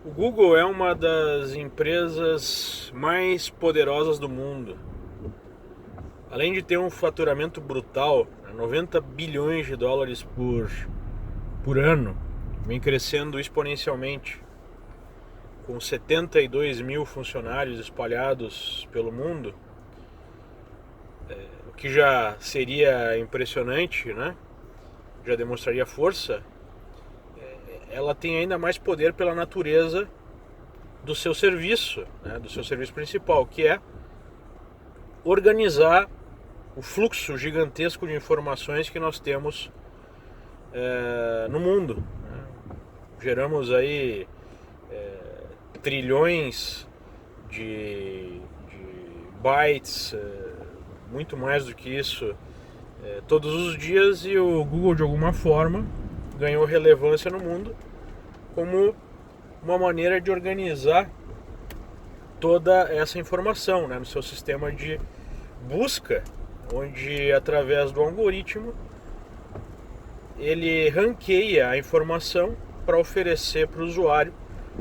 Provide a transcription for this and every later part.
O Google é uma das empresas mais poderosas do mundo. Além de ter um faturamento brutal, 90 bilhões de dólares por ano, vem crescendo exponencialmente, com 72 mil funcionários espalhados pelo mundo, o que já seria impressionante, né? Já demonstraria força. Ela tem ainda mais poder pela natureza do seu serviço, né, do seu serviço principal, que é organizar o fluxo gigantesco de informações que nós temos no mundo. Né? Geramos aí trilhões de bytes, muito mais do que isso, todos os dias, e o Google de alguma forma ganhou relevância no mundo como uma maneira de organizar toda essa informação, né, no seu sistema de busca, onde através do algoritmo ele ranqueia a informação para oferecer para o usuário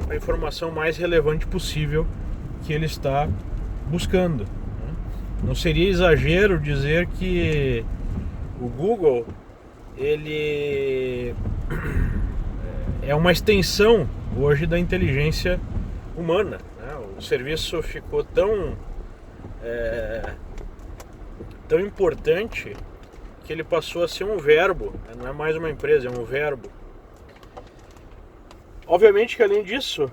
a informação mais relevante possível que ele está buscando. Não seria exagero dizer que o Google ele é uma extensão hoje da inteligência humana, né? O serviço ficou tão importante que ele passou a ser um verbo, né? Não é mais uma empresa, é um verbo. Obviamente que além disso,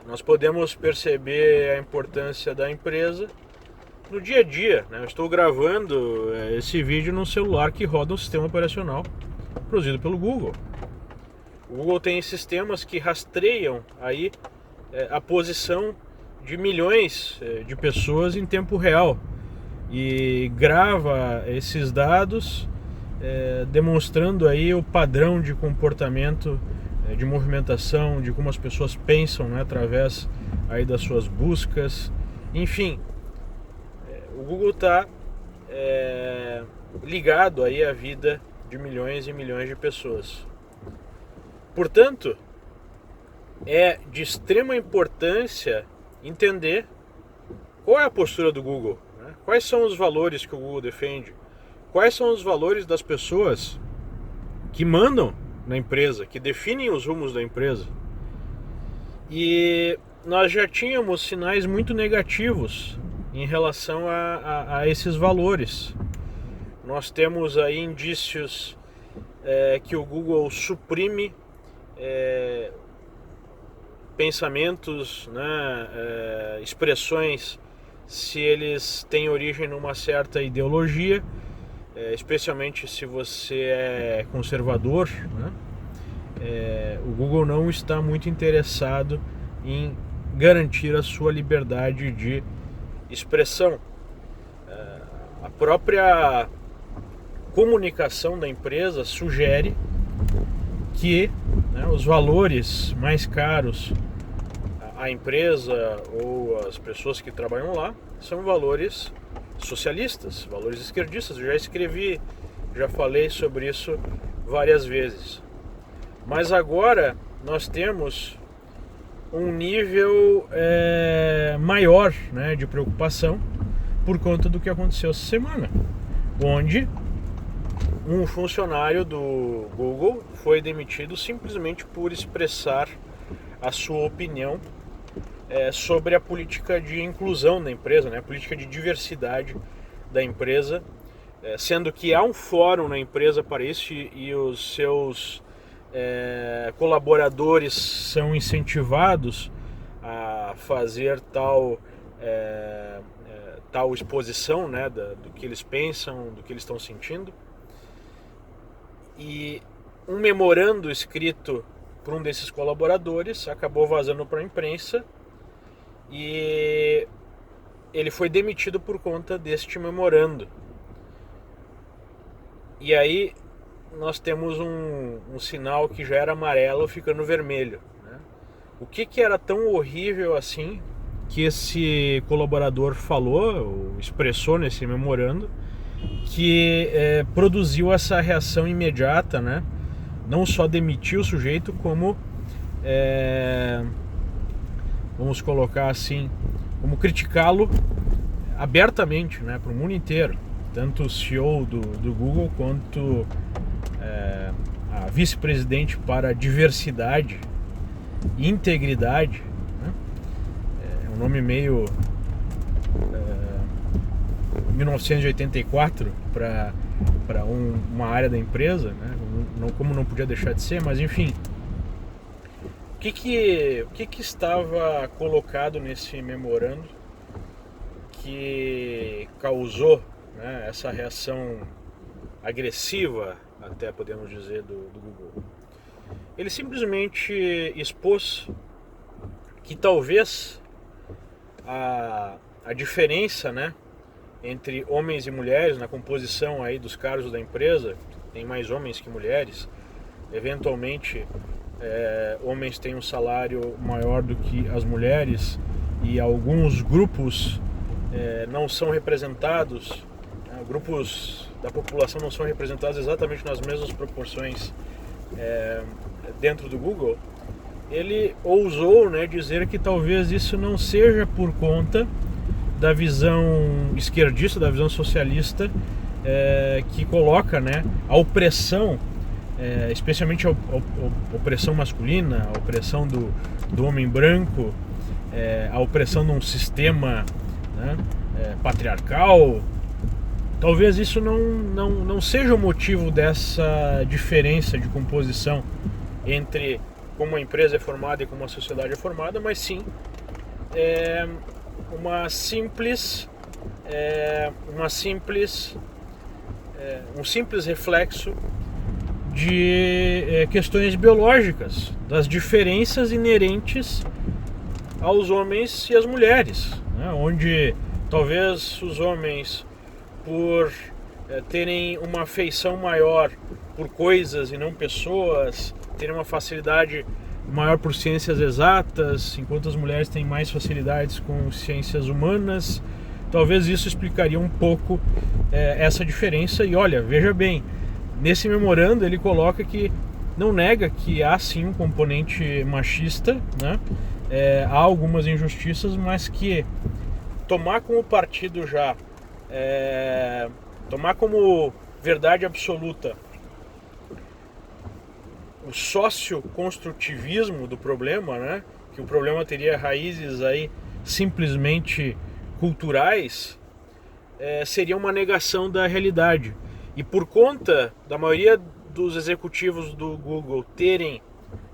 nós podemos perceber a importância da empresa no dia a dia, né? Eu estou gravando esse vídeo num celular que roda um sistema operacional produzido pelo Google. O Google tem sistemas que rastreiam aí a posição de milhões de pessoas em tempo real e grava esses dados, demonstrando aí o padrão de comportamento, de movimentação, de como as pessoas pensam, né, através aí das suas buscas. Enfim, o Google está ligado aí à vida de milhões e milhões de pessoas. Portanto, é de extrema importância entender qual é a postura do Google, né? Quais são os valores que o Google defende, quais são os valores das pessoas que mandam na empresa, que definem os rumos da empresa. E nós já tínhamos sinais muito negativos em relação a esses valores. Nós temos aí indícios que o Google suprime pensamentos, né, expressões, se eles têm origem numa certa ideologia, especialmente se você é conservador, né? O Google não está muito interessado em garantir a sua liberdade de expressão. A própria comunicação da empresa sugere que, né, os valores mais caros à empresa ou às pessoas que trabalham lá são valores socialistas, valores esquerdistas. Eu já escrevi, já falei sobre isso várias vezes. Mas agora nós temos um nível maior, né, de preocupação por conta do que aconteceu essa semana, onde um funcionário do Google foi demitido simplesmente por expressar a sua opinião sobre a política de inclusão da empresa, né, a política de diversidade da empresa, sendo que há um fórum na empresa para isso e os seus colaboradores são incentivados a fazer tal exposição, né, do que eles pensam, do que eles estão sentindo. E um memorando escrito por um desses colaboradores acabou vazando para a imprensa e ele foi demitido por conta deste memorando. E aí nós temos um sinal que já era amarelo ficando vermelho, né? O que era tão horrível assim que esse colaborador falou ou expressou nesse memorando que produziu essa reação imediata, né? Não só demitiu o sujeito, como vamos colocar assim, como criticá-lo abertamente, né, para o mundo inteiro, tanto o CEO do Google quanto a vice-presidente para diversidade e integridade, né? É um nome meio 1984 para uma área da empresa, né? Como não podia deixar de ser, mas enfim. O que estava colocado nesse memorando que causou, né, essa reação agressiva, até podemos dizer, do Google? Ele simplesmente expôs que talvez a diferença, né, entre homens e mulheres na composição aí dos cargos da empresa, tem mais homens que mulheres, eventualmente homens têm um salário maior do que as mulheres e alguns grupos não são representados, né, grupos da população não são representados exatamente nas mesmas proporções dentro do Google. Ele ousou, né, dizer que talvez isso não seja por conta da visão esquerdista, da visão socialista, que coloca, né, a opressão, especialmente a opressão masculina, a opressão do homem branco, a opressão de um sistema, né, patriarcal. Talvez isso não seja o motivo dessa diferença de composição entre como a empresa é formada e como a sociedade é formada, mas sim um simples reflexo de questões biológicas, das diferenças inerentes aos homens e às mulheres, né? Onde talvez os homens, por terem uma afeição maior por coisas e não pessoas, terem uma facilidade maior por ciências exatas, enquanto as mulheres têm mais facilidades com ciências humanas. Talvez isso explicaria um pouco essa diferença. E olha, veja bem, nesse memorando ele coloca que não nega que há sim um componente machista, né? Há algumas injustiças, mas que tomar como partido já, tomar como verdade absoluta o socioconstrutivismo do problema, né? Que o problema teria raízes aí simplesmente culturais, seria uma negação da realidade. E por conta da maioria dos executivos do Google terem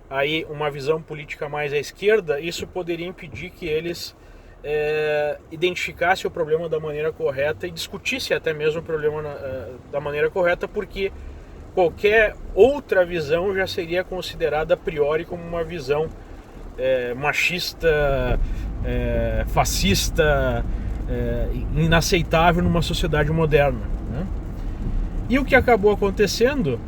aí uma visão política mais à esquerda, isso poderia impedir que eles identificassem o problema da maneira correta e discutissem até mesmo o problema da maneira correta, porque qualquer outra visão já seria considerada a priori como uma visão machista, fascista, inaceitável numa sociedade moderna, né? E o que acabou acontecendo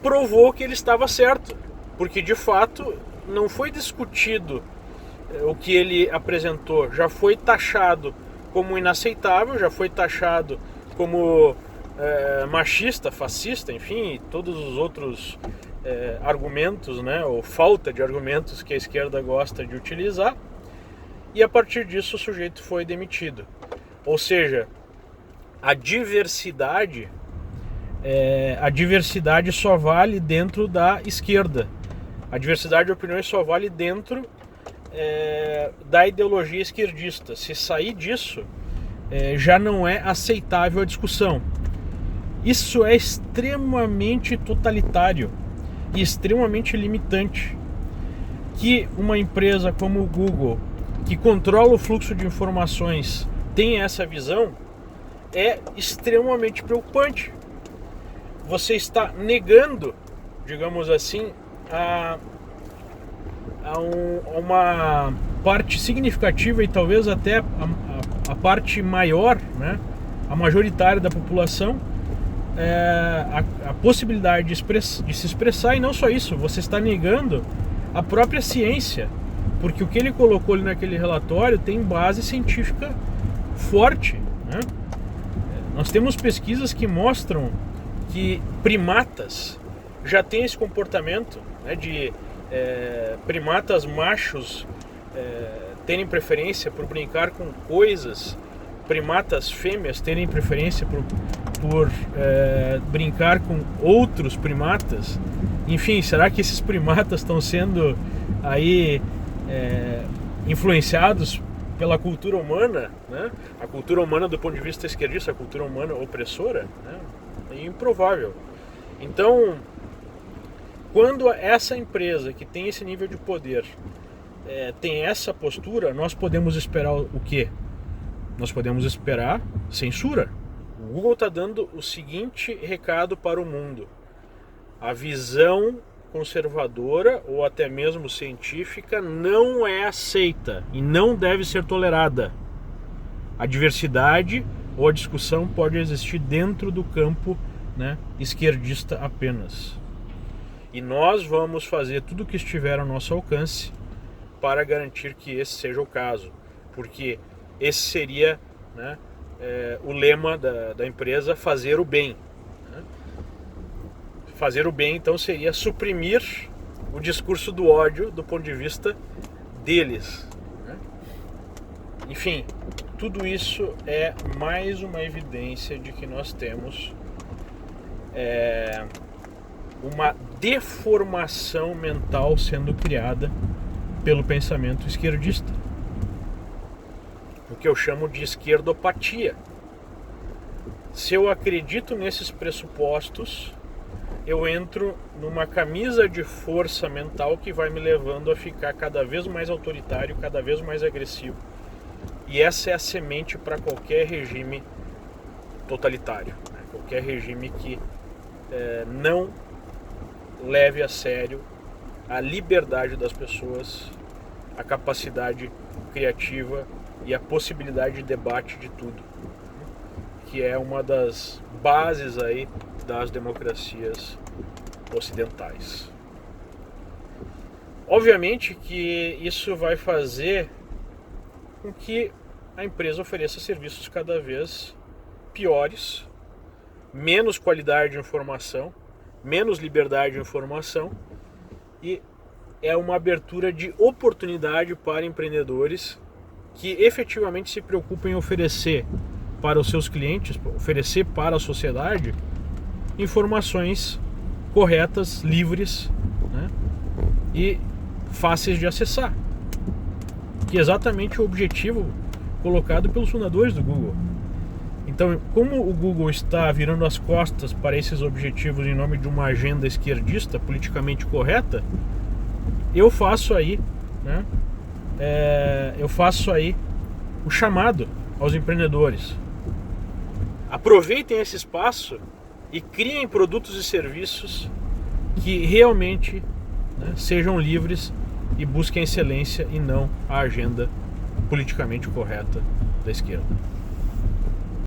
provou que ele estava certo, porque de fato não foi discutido o que ele apresentou, já foi taxado como inaceitável, já foi taxado como machista, fascista, enfim, todos os outros argumentos, né, ou falta de argumentos que a esquerda gosta de utilizar, e a partir disso o sujeito foi demitido. Ou seja, a diversidade só vale dentro da esquerda, a diversidade de opiniões só vale dentro da ideologia esquerdista. Se sair disso, já não é aceitável a discussão. Isso é extremamente totalitário e extremamente limitante. Que uma empresa como o Google, que controla o fluxo de informações, tenha essa visão, é extremamente preocupante. Você está negando, digamos assim, a uma parte significativa e talvez até a parte maior, né, a majoritária da população, a possibilidade de se expressar. E não só isso, você está negando a própria ciência, porque o que ele colocou ali naquele relatório tem base científica forte, né? Nós temos pesquisas que mostram que primatas já têm esse comportamento, né, de primatas machos terem preferência por brincar com coisas, primatas fêmeas terem preferência por brincar com outros primatas. Enfim, será que esses primatas estão sendo aí influenciados pela cultura humana, né? A cultura humana do ponto de vista esquerdista, a cultura humana opressora, né? É improvável. Então, quando essa empresa que tem esse nível de poder tem essa postura, nós podemos esperar o quê? Nós podemos esperar censura. O Google está dando o seguinte recado para o mundo: a visão conservadora ou até mesmo científica não é aceita e não deve ser tolerada. A diversidade ou a discussão pode existir dentro do campo, né, esquerdista apenas. E nós vamos fazer tudo o que estiver ao nosso alcance para garantir que esse seja o caso, porque esse seria, né, o lema da empresa: fazer o bem. Fazer o bem, então, seria suprimir o discurso do ódio do ponto de vista deles, né? Enfim, tudo isso é mais uma evidência de que nós temos uma deformação mental sendo criada pelo pensamento esquerdista, o que eu chamo de esquerdopatia. Se eu acredito nesses pressupostos, eu entro numa camisa de força mental que vai me levando a ficar cada vez mais autoritário, cada vez mais agressivo. E essa é a semente para qualquer regime totalitário, né? Qualquer regime que não leve a sério a liberdade das pessoas, a capacidade criativa e a possibilidade de debate de tudo, que é uma das bases aí das democracias ocidentais. Obviamente que isso vai fazer com que a empresa ofereça serviços cada vez piores, menos qualidade de informação, menos liberdade de informação, e é uma abertura de oportunidade para empreendedores que efetivamente se preocupam em oferecer para os seus clientes, oferecer para a sociedade informações corretas, livres, né, e fáceis de acessar, que é exatamente o objetivo colocado pelos fundadores do Google. Então, como o Google está virando as costas para esses objetivos em nome de uma agenda esquerdista politicamente correta, eu faço aí, né, o chamado aos empreendedores: aproveitem esse espaço e criem produtos e serviços que realmente, né, sejam livres e busquem a excelência e não a agenda politicamente correta da esquerda.